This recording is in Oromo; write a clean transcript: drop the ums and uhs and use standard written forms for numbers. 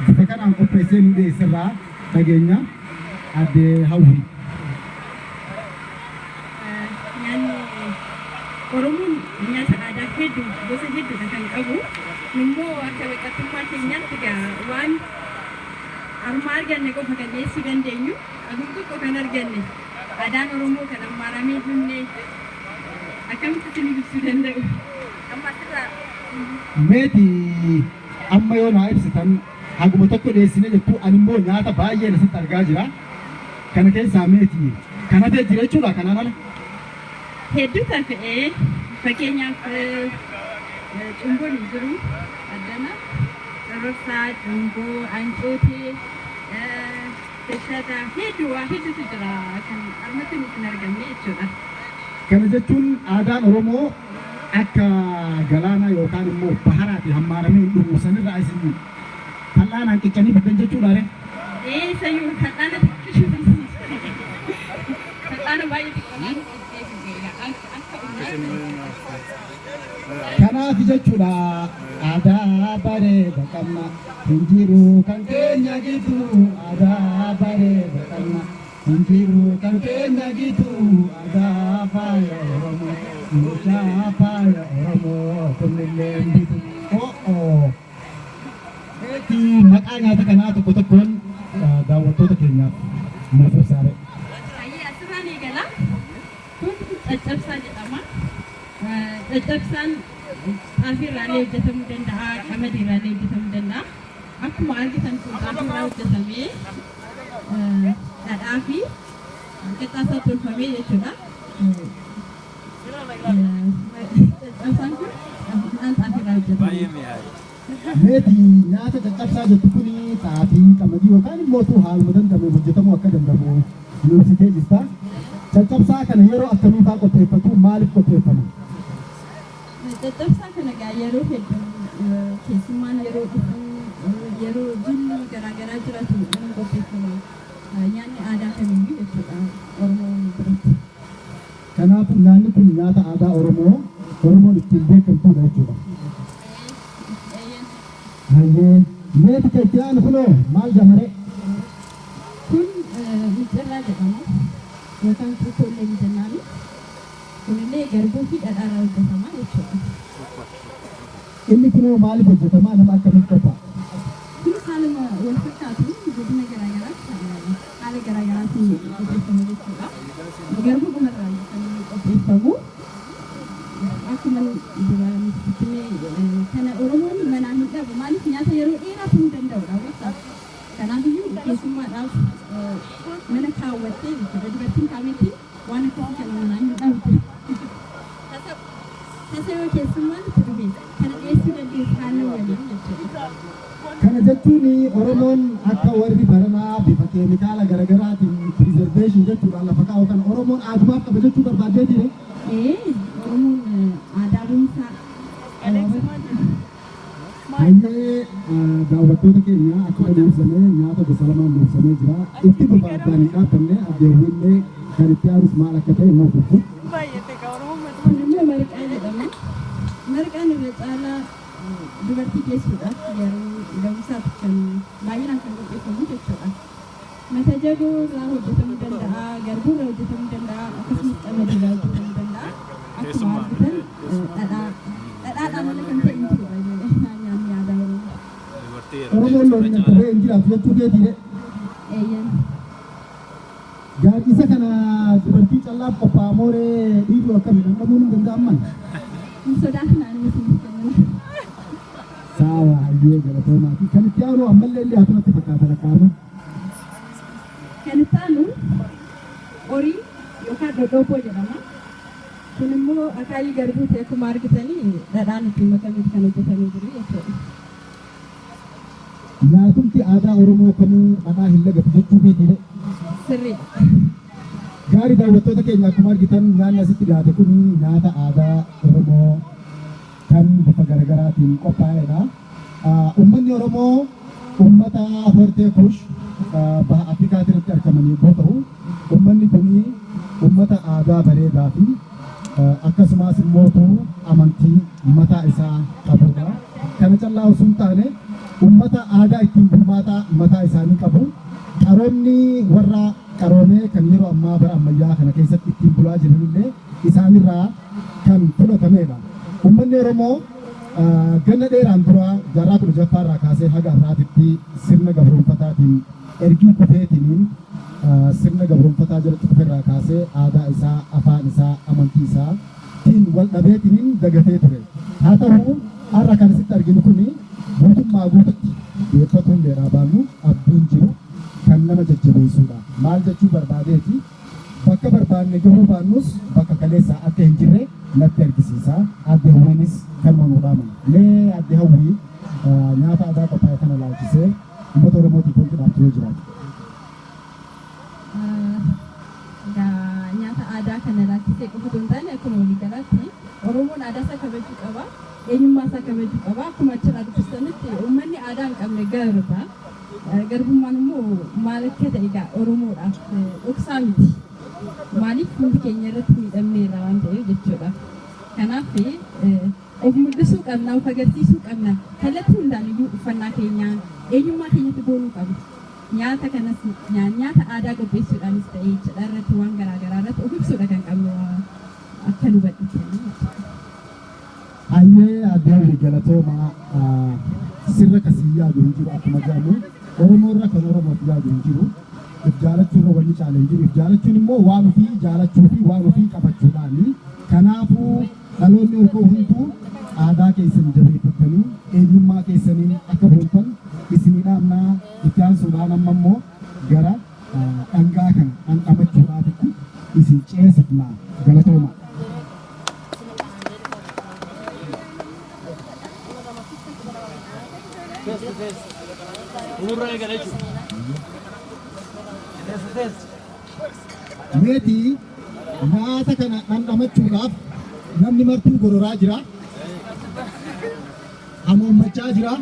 Fakanaan qopheessee nu dhiyeessirraa dhageenya adde hawwi. Nyaanni Oromoon nyaata aadaa hedduu gosa hedduudha kan qabu. Immoo akka beekamtummaa keenyaatti waan amma arganne qofa kan dhiyeessuu dandeenyu akkuma tokko kan arganne aadaan Oromoo kan ammaaramee dhumne akkamitti isin ibsuu danda'u? Amma asirraa meeti amma yoo naa ibsitan haguma tokko dhiyeessine jettu ani immoo nyaata baay'ee nasitti argaa jira. Kana keessaa meeti kana ta'e jira jechuudha kanaan ala. Hedduu ta'ee fakkeenyaaf cumboon jiru addana cororsaa, cumboo, ancootee, teshata hedduutu jira kan armatti nuti hin argamne jechuudha. Kana jechuun aadaan Oromoo akka galaana yookaan immoo baharaati hammaaramee dhumu sanirraa isin fal'aanaan qiccanii fiddan jechuudha re? Sayyuu fal'aana baay'ee xiqqoodhaan kanaaf jechuudha aadaa bareeda qabna hin jiru kan keenya gidduu aadaa bareeda qabna hin jiru kan keenya gidduu aadaa faaya Oromoo meeshaa faaya Oromoo kunnillee bitu maqaa nyaata kanaa tokko tokkoon daawwattoota keenyaaf nuuf ibsaare. Asirraan eegala kun caccabsaa jedhama. Caccabsaan xaafii irraallee hojjetamuu danda'a, qamadii irraallee hojjetamuu danda'a. Akkuma argitan kun xaafii irraa hojjetamee dhadhaa fi qixxaasaa tolfamee jechuudha. Caccabsaan kun xaafii irraa hojjetame. Meeti nyaata caccabsaa jettu kuni xaafii qamadii yookaan immoo haaluma danda'ame hojjetamuu akka danda'u nuufsitee jirta. Caccabsaa kana yeroo akkamii fa'aa qopheeffatu maaliif qopheeffama? Caccabsaa kana yeroo hedduu keessummaan yeroo dhufu yeroo jilli garaagaraa jiraatu kan qopheeffamu nyaanni aadaa kamiyyuu jechuudha Oromoo biratti. Kanaafuu nyaanni kun nyaata aadaa Oromoon ittiin beekamtudha jechuudha. Hayyee meeti keetti aanu kunoo maal jamare? Kun micirraa jedhama yookaan xiqqoollee ni jennaani. Kunillee garbuu fi dhadhaarraa hojjetama jechuudha. Inni kunoo maaliif hojjetama nama akkamitti qophaa'a? Kun haaluma wal fakkaatu godina garaagaraatti haala garaagaraatiin qopheeffama jechuudha. Garbuu dhumarraa kan qopheeffamu akkuma kana Oromoon manaan hin dhabu maaliif nyaata yeroo dheeraa turuu danda'udha. Kanaafiyyuu keessummaadhaaf mana kaawwattee jechuudha dubartiin kaametti waan akkasii kana manaan hin dhabdu. Tasa yoo keessummaan itti dhufe kana dhiyeessuu dandeessu haala waliin jechuudha. Kana jechuun Oromoon akka warri baranaa bifa keemikaala garaagaraatiin piriizerveeshin jechuudhaan lafa kaa'u kana Oromoon aadumaaf qaba jechuu barbaaddeetire? Oromoon aadaa boonsaa Hayyee daawwattoota keenya akkuma dubbisame nyaata gosa lamaan dubbisame jira. Itti barbaaddaan hin dhaabbanne addeewwillee kan itti aanus maal akka ta'e immoo fuffu. Kun immoo marqaa jedhama. Marqaan irra caalaa dubartii geessuudhaaf yeroo dawwisaaf kan baay'inaan kan qopheeffamu jechuudha. Mata jaboo irraa hojjetamuu danda'a, garbuu irraa hojjetamuu danda'a, akkasumas qamadii irraa hojjetamuu danda'a. Akkuma argitan dhadhaadhaan ala kan ta'e hin jiru nyaanni aadaa Oromoo. Oromoon loon hin qabee hin jiraatu jechuu keetiire. Gaadisa kana dubartii callaaf qophaa'a mooree dhiiruu akkamiidhaan dhabuun hin danda'amman? Hin sodaatinaan nuti hin kennan. Saawa hayyee galatoomaa fi kan itti aanu ammallee illee hatunatti fakkaata rakkaatu. Kan itti aanu horii yookaan dhodhooboo jedhama. Kun immoo akaayii garbuuti akkuma argitanii dhadhaan ittiin makamee kan hojjetamee jiru jechuudha. Nyaatumti aadaa Oromoo kamuu dhadhaa hin lagatu jechuu keetiire. Sirriidha. Gaarii daawwattoota keenya akkuma argitan nyaanni asitti dhiyaate kun nyaata aadaa Oromoo kan bifa garaagaraatiin qophaa'edha. Uummanni Oromoo uummata hortee kuush baha Afrikaa irratti argaman yoo ta'u, uummanni kun uummata aadaa bareedaa fi akkasumas immoo amantii mataa isaa qabudha. Kana callaa osoo hin taane ummata aadaa ittiin bulmaata mataa isaanii qabu. Qaroomni warra qaroomee kan yeroo ammaa bara ammayyaa kana keessatti ittiin bulaa jiranillee isaanirraa kan fudhatamedha. Uummanni Oromoo ganna dheeraan dura jaarraa 16 kaasee haga har'aatitti sirna gabroonfataatiin ergii kufeetiniin sirna gabroonfataa jalatti kufeerraa kaasee aadaa isaa, afaan isaa, amantii isaa tiin wal dhabeetiniin dagatee ture. Haa ta'u har'a kan asitti arginu kuni mootummaa guututti deeffatuun dheeraa baanu abdiin jiru kan nama jajjabeessuudha. Maal jechuu barbaadeeti? Bakka barbaanne gahuu baannus bakka kaleessaa akka hin jirre natti argisiisa. Adde Hawwiinis kan manuudhaaman. Mee adde Hawwii nyaata aadaa qophaa'e kana laalchisee uummata Oromootiif wanti dhaabtuu jiraatu. Nyaata aadaa kana laalchisee qofa osoo hin taane akkuma waliigalaatti Oromoon aadaa isaa kabajuu qaba. Eenyummaa isaa kabajuu qaba. Akkuma achirraa dubbistanitti uummanni aadaa hin qabne garba. Garbummaan immoo maal akka ta'e egaa Oromoodhaaf dhoksaa miti. Maaliif hundi keenya irratti miidhamneerra waan ta'eef jechuudha. Kanaaf of mul'isuu qabna, of agarsiisuu qabna. Kallattii hundaan iyyuu uffannaa keenyaan eenyummaa keenyatti boonuu qabna. Nyaata kanas nyaata aadaa qopheessuudhaanis ta'ee jechuudha irratti waan garaagaraa irratti of ibsuudha kan qabnu akka nu badhiisanii. Hayyee adde Hawwii galatoomaa sirra kasii yaadu hin jiru akkuma jedhamu Oromoo irra kan Oromoof yaadu hin jiru. If jaalachuun wanni caala hin jiru. If jaalachuun immoo waan ofii jaalachuu fi waan ofii qabachuudhaani. Kanaafuu dhaloonni Oromoo hunduu aadaa keessan jabeeffatanii eenyummaa keessanii akka boontan isinii dhaamnaa itti aansuudhaan amma immoo gara dhangaa kana dhandhamachuudhaafitti isin ceesifnaa galatoomaa. Meetii nyaata kana dhandhamachuudhaaf namni martuu gororaa jira. Amoommachaa jira.